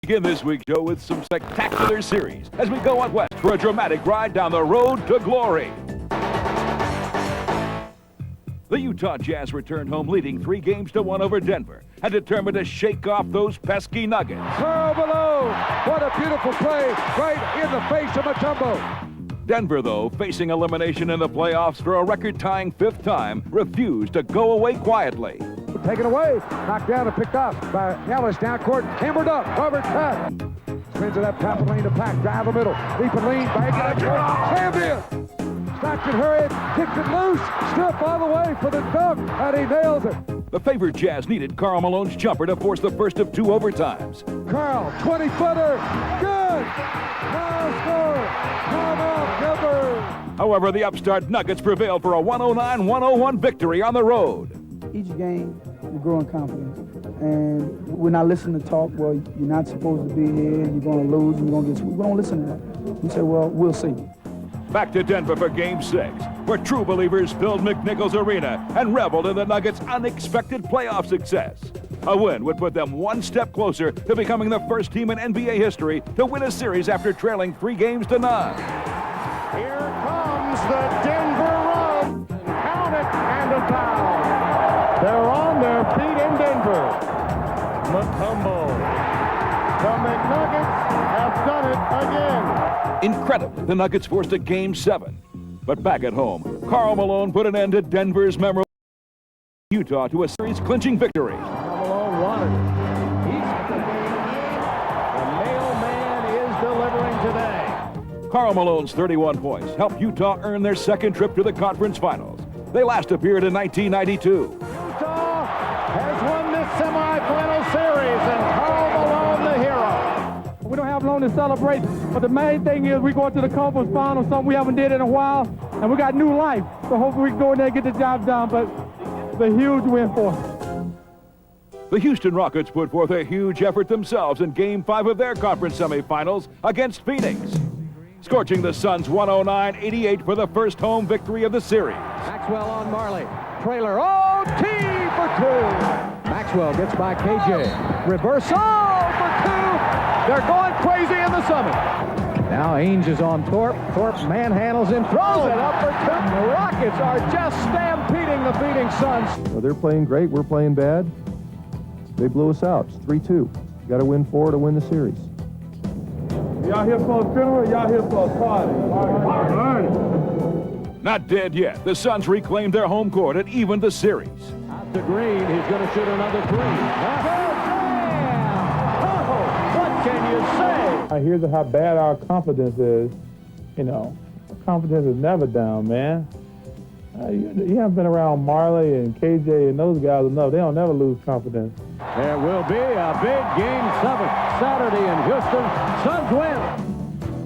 Begin this week's show with some spectacular series as we go out west for a dramatic ride down the road to glory. The Utah Jazz returned home leading 3-1 over Denver and determined to shake off those pesky Nuggets. Karl Malone, what a beautiful play right in the face of Mutombo. Denver, though, facing elimination in the playoffs for a record-tying 5th time, refused to go away quietly. Taken away, knocked down and picked up by Ellis down court, hammered up, Robert cut. Spins it up, top of the lane to Pack, drive the middle, leap and lean, bank it up, slammed in. Stockton hurried, kicked it loose, strip all the way for the dunk, and he nails it. The favored Jazz needed Karl Malone's jumper to force the first of 2 overtimes. Karl, 20-footer, good! Now score, timeout, Denver. However, the upstart Nuggets prevailed for a 109-101 victory on the road. Each game, we grow in confidence. And we're not listening to talk, well, you're not supposed to be here, you're going to lose, and you're going to get... We don't listen to that. We say, well, we'll see. Back to Denver for Game 6, where true believers filled McNichols Arena and reveled in the Nuggets' unexpected playoff success. A win would put them one step closer to becoming the first team in NBA history to win a series after trailing 3-0. Here comes the Denver run. Count it, and a foul. They're on their feet in Denver. Mutombo. The McNuggets have done it again. Incredibly, the Nuggets forced a Game 7. But back at home, Karl Malone put an end to Denver's memorable Utah to a series-clinching victory. Karl Malone wanted it. He's the mailman is delivering today. Karl Malone's 31 points helped Utah earn their second trip to the conference finals. They last appeared in 1992. Utah has won this semifinal series, and Karl Malone the hero. We don't have long to celebrate, but the main thing is we're going to the conference final, something we haven't did in a while, and we got new life. So hopefully we can go in there and get the job done, but it's a huge win for us. The Houston Rockets put forth a huge effort themselves in Game 5 of their conference semifinals against Phoenix, scorching the Suns 109-88 for the first home victory of the series. Maxwell on Marley. Trailer, OT for 2. Maxwell gets by KJ. Reversal for 2. They're going crazy in the summit. Now Ainge is on Thorpe. Thorpe manhandles him, throws it up for 2. The Rockets are just stampeding the beating Suns. Well, they're playing great. We're playing bad. They blew us out. It's 3-2. Got to win 4 to win the series. Y'all here for a funeral, y'all here for a party. Not dead yet. The Suns reclaimed their home court and evened the series. Out to Green, he's going to shoot another 3. Oh, what can you say? I hear how bad our confidence is. You know, confidence is never down, man. You haven't been around Marley and KJ and those guys enough. They don't never lose confidence. There will be a big Game 7 Saturday in Houston. Suns win.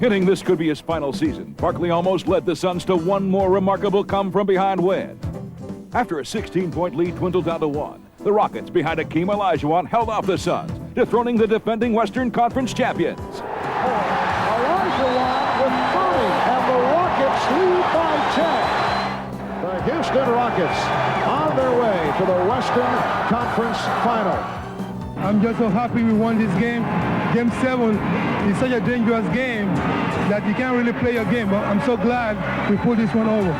Hitting this could be his final season, Barkley almost led the Suns to one more remarkable come-from-behind win. After a 16-point lead dwindled down to 1, the Rockets, behind Akeem Olajuwon, held off the Suns, dethroning the defending Western Conference champions. Olajuwon with 30, and the Rockets lead by 10. The Houston Rockets on their way to the Western Conference Final. I'm just so happy we won this game. Game 7 is such a dangerous game that you can't really play your game, but I'm so glad we pulled this one over.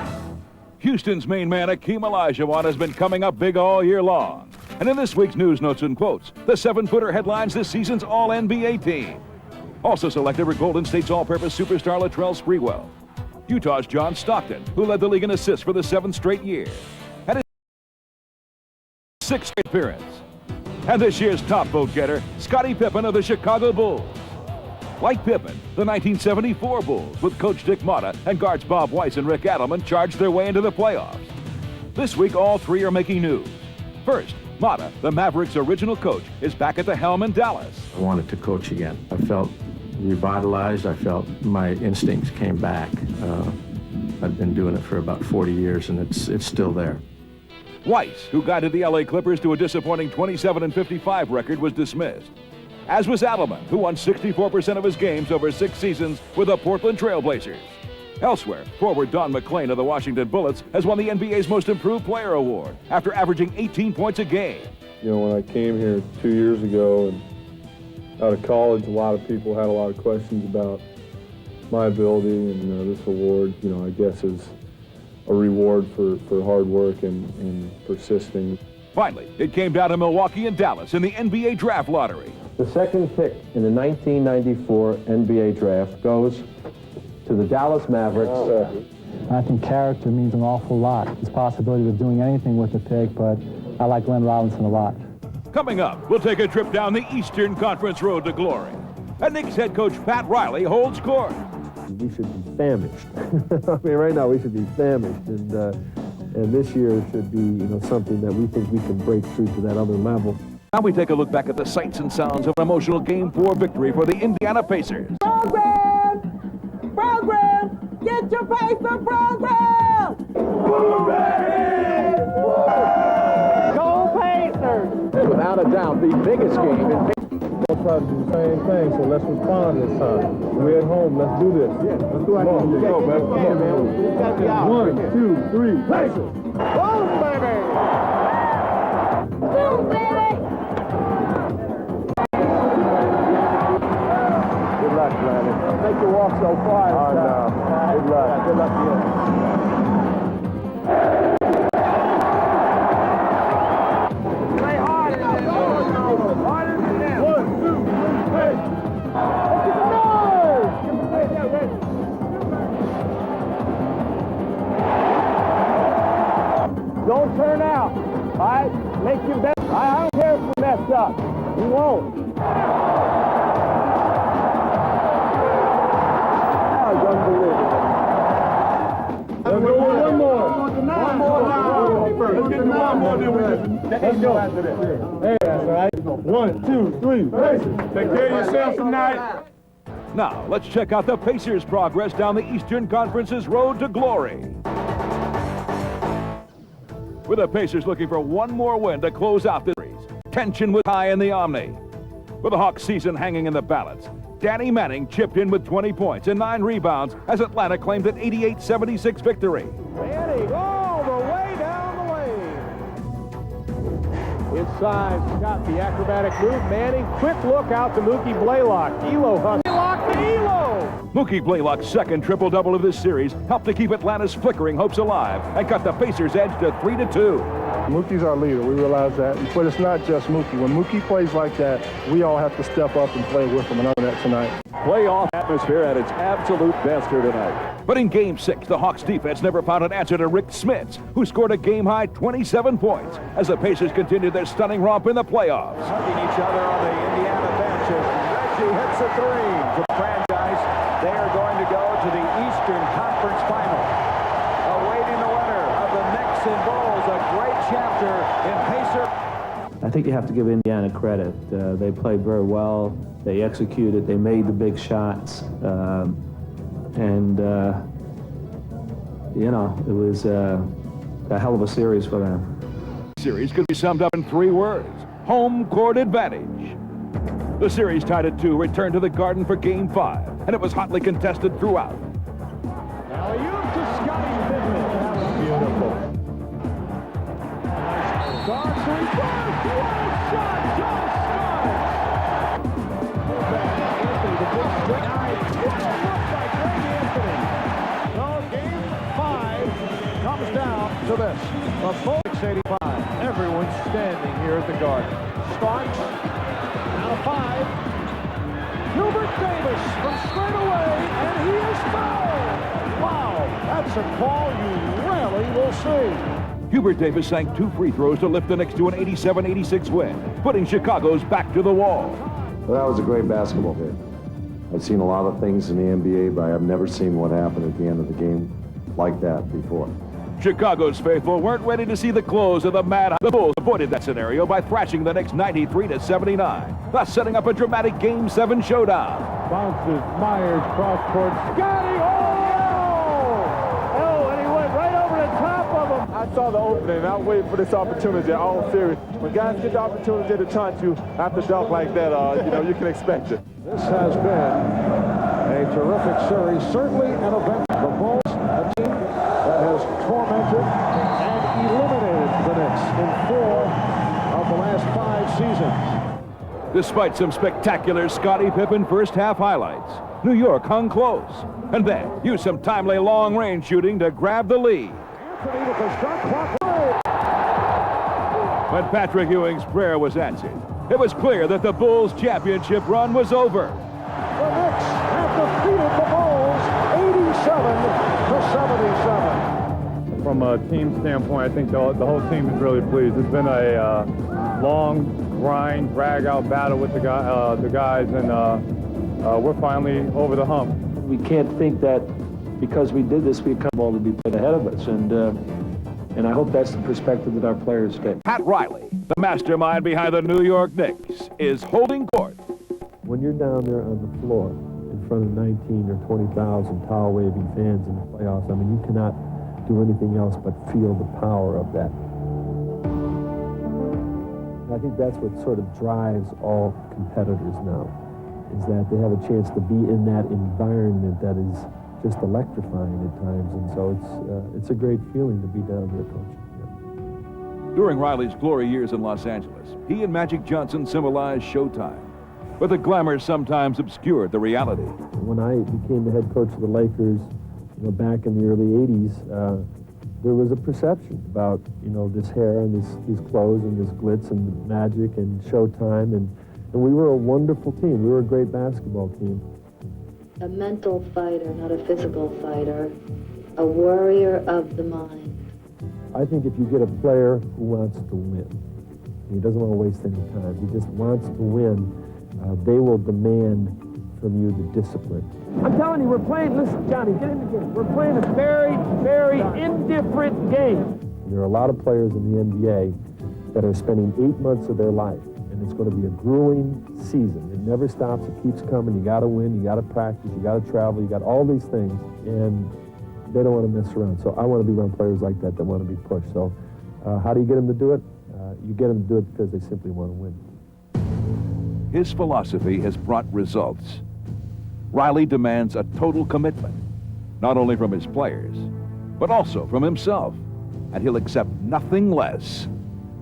Houston's main man, Akeem Olajuwon, has been coming up big all year long. And in this week's News Notes and Quotes, the 7-footer headlines this season's All-NBA team. Also selected were Golden State's all-purpose superstar Latrell Sprewell, Utah's John Stockton, who led the league in assists for the 7th straight year, and his 6th appearance. And this year's top vote getter, Scottie Pippen of the Chicago Bulls. Like Pippen, the 1974 Bulls, with coach Dick Motta and guards Bob Weiss and Rick Adelman, charged their way into the playoffs. This week, all 3 are making news. First, Motta, the Mavericks' original coach, is back at the helm in Dallas. I wanted to coach again. I felt revitalized. I felt my instincts came back. I've been doing it for about 40 years, and it's still there. Weiss, who guided the LA Clippers to a disappointing 27-55 record, was dismissed. As was Adelman, who won 64% of his games over 6 seasons with the Portland Trail Blazers. Elsewhere, forward Don McClain of the Washington Bullets has won the NBA's Most Improved Player award after averaging 18 points a game. You know, when I came here 2 years ago and Out of college, a lot of people had a lot of questions about my ability, and this award, I guess is a reward for hard work and persisting. Finally, it came down to Milwaukee and Dallas in the NBA draft lottery. The second pick in the 1994 NBA draft goes to the Dallas Mavericks. I think character means an awful lot. There's possibility of doing anything with the pick, but I like Glenn Robinson a lot. Coming up, we'll take a trip down the Eastern Conference road to glory. And Knicks head coach Pat Riley holds court. We should be famished. I mean, right now we should be famished, and this year should be, something that we think we can break through to that other level. Now we take a look back at the sights and sounds of an emotional Game 4 victory for the Indiana Pacers. Program! Get your Pacer program! Go Pacers! Without a doubt, the biggest game in We'll try to do the same thing, so let's respond this time. We're at home, let's do this. Yeah, let's do it. Come on, let's go, man. Come on, man. We gotta be out. 1, 2, 3, Pacers! Boom, baby! Boom, baby! Good luck, Gladys. Make you walk so far. Oh, no. Good luck. Good luck to you. Play hard in there. Harder than them. 1, 2, 3, hey! Don't turn out. All right? Make your best. I don't care if we messed up. We won't. Let's go one more. One more now. Let's get to one more, then we just... Let's go after this. Hey, that's all right. 1, 2, 3, Pacers. Take care of yourself tonight. Now, let's check out the Pacers' progress down the Eastern Conference's road to glory. With the Pacers looking for one more win to close out the series. Tension was high in the Omni. With the Hawks' season hanging in the balance, Danny Manning chipped in with 20 points and 9 rebounds as Atlanta claimed an 88-76 victory. Manning all the way down the lane. Inside, got the acrobatic move. Manning, quick look out to Mookie Blaylock. Elo hustle. Blaylock to Elo. Mookie Blaylock's second triple-double of this series helped to keep Atlanta's flickering hopes alive and cut the Pacers' edge to 3-2. Mookie's our leader, we realize that, but it's not just Mookie. When Mookie plays like that, we all have to step up and play with him, and I know that tonight. playoff atmosphere at its absolute best here tonight. But in Game 6, the Hawks defense never found an answer to Rick Smits, who scored a game-high 27 points as the Pacers continued their stunning romp in the playoffs. Hugging each other on the Indiana bench as Reggie hits a three for the franchise. They are going to go to the Eastern Conference Final, awaiting the winner of the Knicks and Bulls, a great chapter in Pacer. I think you have to give Indiana credit. They played very well. They executed. They made the big shots. You know, it was a hell of a series for them. Series could be summed up in 3 words: home court advantage. The series tied at 2 returned to the Garden for Game 5, and it was hotly contested throughout. Now you to Scotty Pippen. That was beautiful. Starks reverse. What a shot! John Starks. Anthony, the big straight eye. What a look by Greg Anthony. So Game 5 comes down to this. The full 685. Everyone's standing here at the Garden. Starks out of 5. Hubert Davis from straight away, and he is fouled. Wow, that's a call you rarely will see. Hubert Davis sank 2 free throws to lift the Knicks to an 87-86 win, putting Chicago's back to the wall. Well, that was a great basketball game. I've seen a lot of things in the NBA, but I've never seen what happened at the end of the game like that before. Chicago's faithful weren't ready to see the close of the Mad. The Bulls avoided that scenario by thrashing the Knicks 93-79, thus setting up a dramatic Game 7 showdown. Bounces Myers cross court. Scotty! Oh, and he went right over the top of him. I saw the opening, and I was waiting for this opportunity all series. When guys get the opportunity to taunt you after dunk like that, you know, you can expect it. This has been a terrific series, certainly an event. The Bulls, a team that has tormented and eliminated the Knicks in 4 of the last 5 seasons. Despite some spectacular Scottie Pippen first-half highlights, New York hung close and then used some timely long-range shooting to grab the lead. When Patrick Ewing's prayer was answered, it was clear that the Bulls' championship run was over. The Knicks have defeated the Bulls 87-77. From a team standpoint, I think the whole team is really pleased. It's been a long grind, drag-out battle with the guys, and we're finally over the hump. We can't think that because we did this, we come all to be put ahead of us, and I hope that's the perspective that our players get. Pat Riley, the mastermind behind the New York Knicks, is holding court. When you're down there on the floor in front of 19 or 20,000 towel-waving fans in the playoffs, I mean, you cannot do anything else but feel the power of that. I think that's what sort of drives all competitors now, is that they have a chance to be in that environment that is just electrifying at times, and so it's a great feeling to be down there coaching. Yeah. During Riley's glory years in Los Angeles, he and Magic Johnson symbolized showtime, but the glamour sometimes obscured the reality. When I became the head coach of the Lakers, back in the early 80s, there was a perception about, this hair and these clothes and this glitz and Magic and Showtime, and we were a wonderful team. We were a great basketball team. A mental fighter, not a physical fighter, a warrior of the mind. I think if you get a player who wants to win, he doesn't want to waste any time, he just wants to win, they will demand from you the discipline. I'm telling you, we're playing, listen, Johnny, get in the game. We're playing a very, very indifferent game. There are a lot of players in the NBA that are spending 8 months of their life, and it's going to be a grueling season. It never stops, it keeps coming. You got to win, you got to practice, you got to travel, you got all these things, and they don't want to mess around. So I want to be around players like that want to be pushed. So how do you get them to do it? You get them to do it because they simply want to win. His philosophy has brought results. Riley demands a total commitment, not only from his players, but also from himself, and he'll accept nothing less.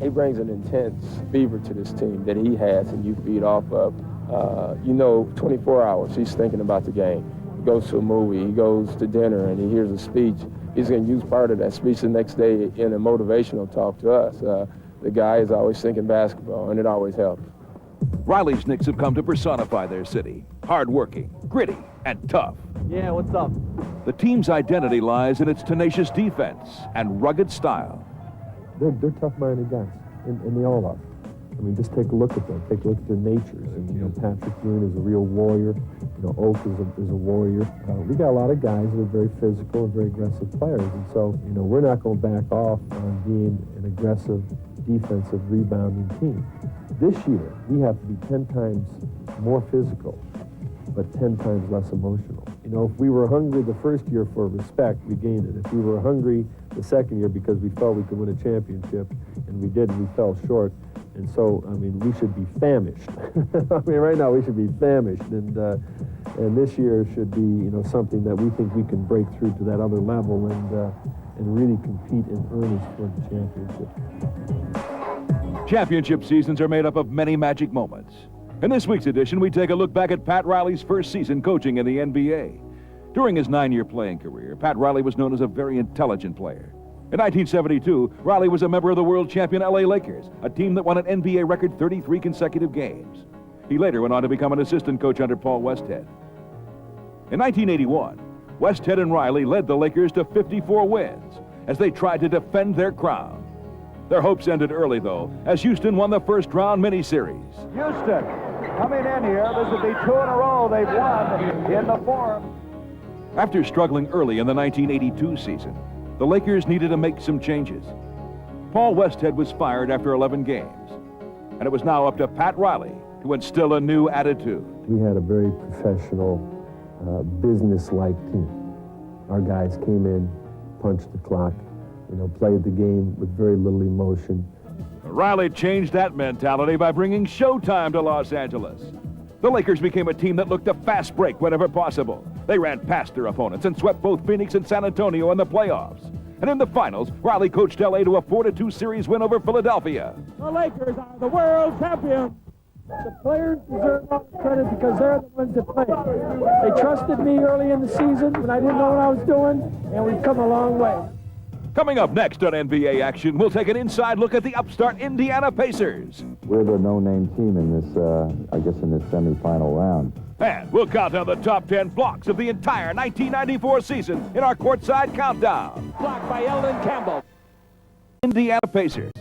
He brings an intense fever to this team that he has and you feed off of. 24 hours, he's thinking about the game. He goes to a movie, he goes to dinner, and he hears a speech. He's going to use part of that speech the next day in a motivational talk to us. The guy is always thinking basketball, and it always helps. Riley's Knicks have come to personify their city. Hard-working, gritty, and tough. Yeah, what's up? The team's identity lies in its tenacious defense and rugged style. They're tough-minded guys, and they all are. I mean, just take a look at them. Take a look at their natures. And, Patrick Ewing is a real warrior. Oak is a warrior. We got a lot of guys that are very physical and very aggressive players. And so, we're not going to back off on being an aggressive, defensive, rebounding team. This year, we have to be 10 times more physical, but 10 times less emotional. If we were hungry the first year for respect, we gained it. If we were hungry the second year because we felt we could win a championship, and we didn't, we fell short. And so, we should be famished. Right now we should be famished, and this year should be, something that we think we can break through to that other level and really compete in earnest for the championship. Championship seasons are made up of many magic moments. In this week's edition, we take a look back at Pat Riley's first season coaching in the NBA. During his 9-year playing career, Pat Riley was known as a very intelligent player. In 1972, Riley was a member of the world champion LA Lakers, a team that won an NBA record 33 consecutive games. He later went on to become an assistant coach under Paul Westhead. In 1981, Westhead and Riley led the Lakers to 54 wins as they tried to defend their crown. Their hopes ended early, though, as Houston won the first-round mini-series. Houston coming in here. This will be 2 in a row they've won in the Forum. After struggling early in the 1982 season, the Lakers needed to make some changes. Paul Westhead was fired after 11 games, and it was now up to Pat Riley to instill a new attitude. We had a very professional, business-like team. Our guys came in, punched the clock, played the game with very little emotion. Riley changed that mentality by bringing Showtime to Los Angeles. The Lakers became a team that looked to fast break whenever possible. They ran past their opponents and swept both Phoenix and San Antonio in the playoffs. And in the finals, Riley coached LA to a 4-2 series win over Philadelphia. The Lakers are the world champions. The players deserve all the credit because they're the ones that played. They trusted me early in the season when I didn't know what I was doing, and we've come a long way. Coming up next on NBA Action, we'll take an inside look at the upstart Indiana Pacers. We're the no-name team in this, I guess, in this semifinal round. And we'll count down the top 10 blocks of the entire 1994 season in our Courtside Countdown. Blocked by Eldon Campbell. Indiana Pacers.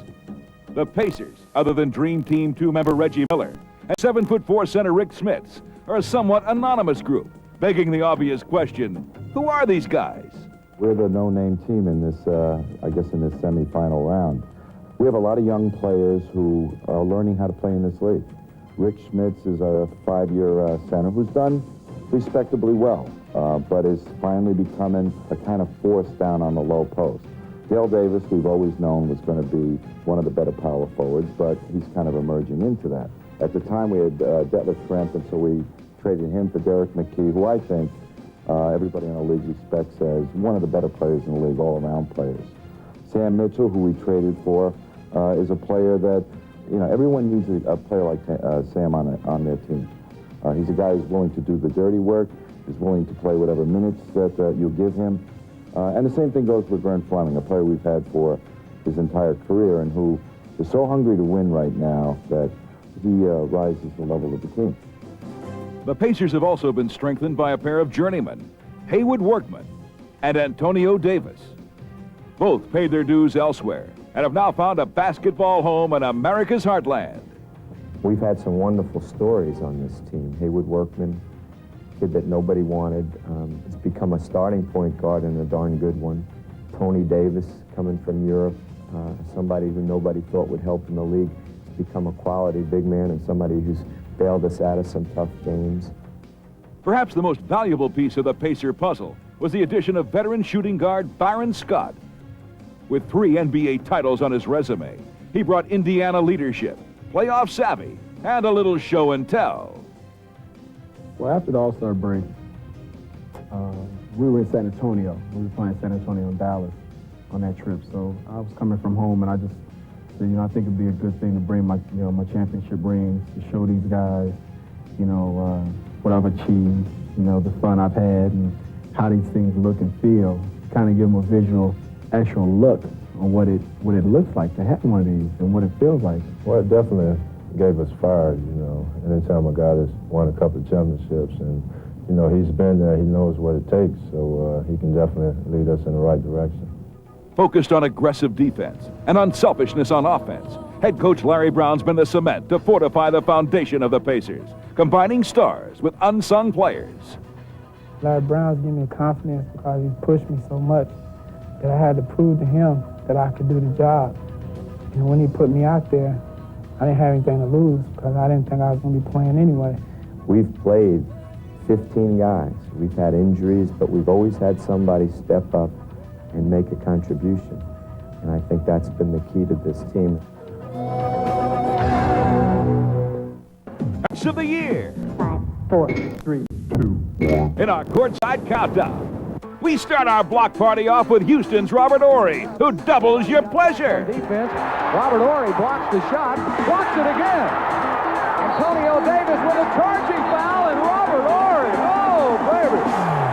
The Pacers, other than Dream Team 2-member Reggie Miller and 7'4" center Rick Smits, are a somewhat anonymous group, begging the obvious question, who are these guys? We're the no-name team in this, I guess, in this semifinal round. We have a lot of young players who are learning how to play in this league. Rick Smits is a 5-year center who's done respectably well, but is finally becoming a kind of force down on the low post. Dale Davis, we've always known, was going to be one of the better power forwards, but he's kind of emerging into that. At the time, we had Detlef Schrempf, and so we traded him for Derek McKee, who I think everybody in the league respects as one of the better players in the league, all-around players. Sam Mitchell, who we traded for, is a player that, you know, everyone needs a player like Sam on their team. He's a guy who's willing to do the dirty work, is willing to play whatever minutes that you give him. And the same thing goes with Vern Fleming, a player we've had for his entire career and who is so hungry to win right now that he rises the level of the team. The Pacers have also been strengthened by a pair of journeymen, Haywood Workman and Antonio Davis. Both paid their dues elsewhere and have now found a basketball home in America's heartland. We've had some wonderful stories on this team. Haywood Workman, kid that nobody wanted, has become a starting point guard and a darn good one. Tony Davis, coming from Europe, somebody who nobody thought would help in the league, has become a quality big man and somebody who's bailed us out of some tough games. Perhaps the most valuable piece of the Pacer puzzle was the addition of veteran shooting guard Byron Scott. With 3 NBA titles on his resume, he brought Indiana leadership, playoff savvy, and a little show and tell. Well, after the All-Star break, we were in San Antonio. We were playing San Antonio and Dallas on that trip. So I was coming from home, and I just said, I think it'd be a good thing to bring my championship rings to show these guys, what I've achieved, the fun I've had, and how these things look and feel. Kind of give them a visual, actual look on what it looks like to have one of these and what it feels like. Well, it definitely gave us fire, anytime a guy that's won a couple of championships and, he's been there, he knows what it takes, so he can definitely lead us in the right direction. Focused on aggressive defense and unselfishness on offense, head coach Larry Brown's been the cement to fortify the foundation of the Pacers, combining stars with unsung players. Larry Brown's given me confidence because he pushed me so much that I had to prove to him that I could do the job. And when he put me out there, I didn't have anything to lose because I didn't think I was going to be playing anyway. We've played 15 guys. We've had injuries, but we've always had somebody step up and make a contribution. And I think that's been the key to this team. Match of the year. 5, 4, 3, 2. In our Courtside Countdown, we start our block party off with Houston's Robert Horry, who doubles your pleasure. Defense. Robert Horry blocks the shot, blocks it again. Antonio Davis with a charging foul, and Robert Horry, oh, baby,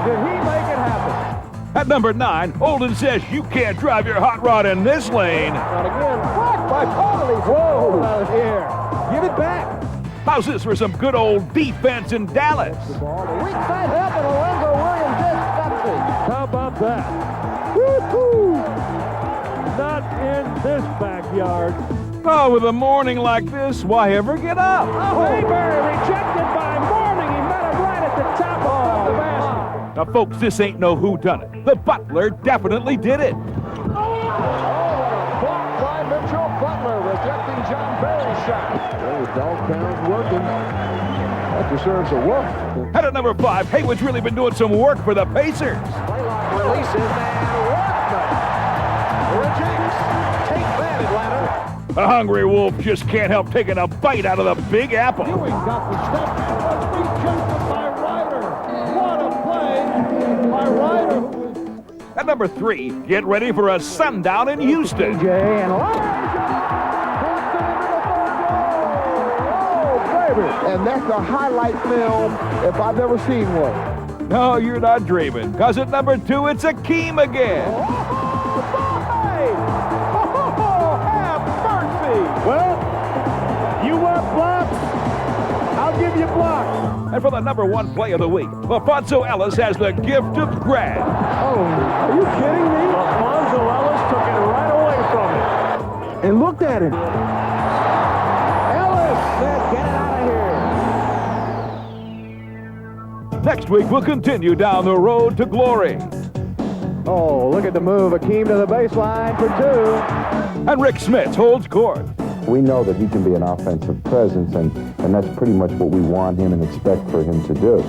did he make it happen? At number 9, Olden says you can't drive your hot rod in this lane. Not again. Blocked by Paulie. Whoa, out of here. Give it back. How's this for some good old defense in Dallas? The ball, the weak side help, and Alonzo Williams intercepts. How about that? Woo-hoo! Not in this backyard. Oh, with a morning like this, why ever get up? Mayberry rejected by Morning. He met him right at the top of the basket. Now, folks, this ain't no whodunit. The Butler definitely did it. Oh, blocked by Mitchell. Butler rejecting John Barry's shot. Dogtown's working. That deserves a woof. And at number 5, Haywood's really been doing some work for the Pacers. Blaylock releases, and Workman rejects. Take that, Atlanta. The hungry wolf just can't help taking a bite out of the Big Apple. Ewing got the step and rejected by Ryder. What a play by Ryder. At number 3, get ready for a sundown in Houston. And favorite, and that's a highlight film if I've ever seen one. No, you're not dreaming, because at number 2, it's Akeem again. Have mercy! Well, you want blocks? I'll give you blocks. And for the number 1 play of the week, Alfonso Ellis has the gift of grab. Oh, are you kidding me? Alfonso Ellis took it right away from him. And looked at him. Ellis said, get it out of here. Next week, we'll continue down the road to glory. Oh, look at the move. Akeem to the baseline for 2. And Rick Smits holds court. We know that he can be an offensive presence, and that's pretty much what we want him and expect for him to do.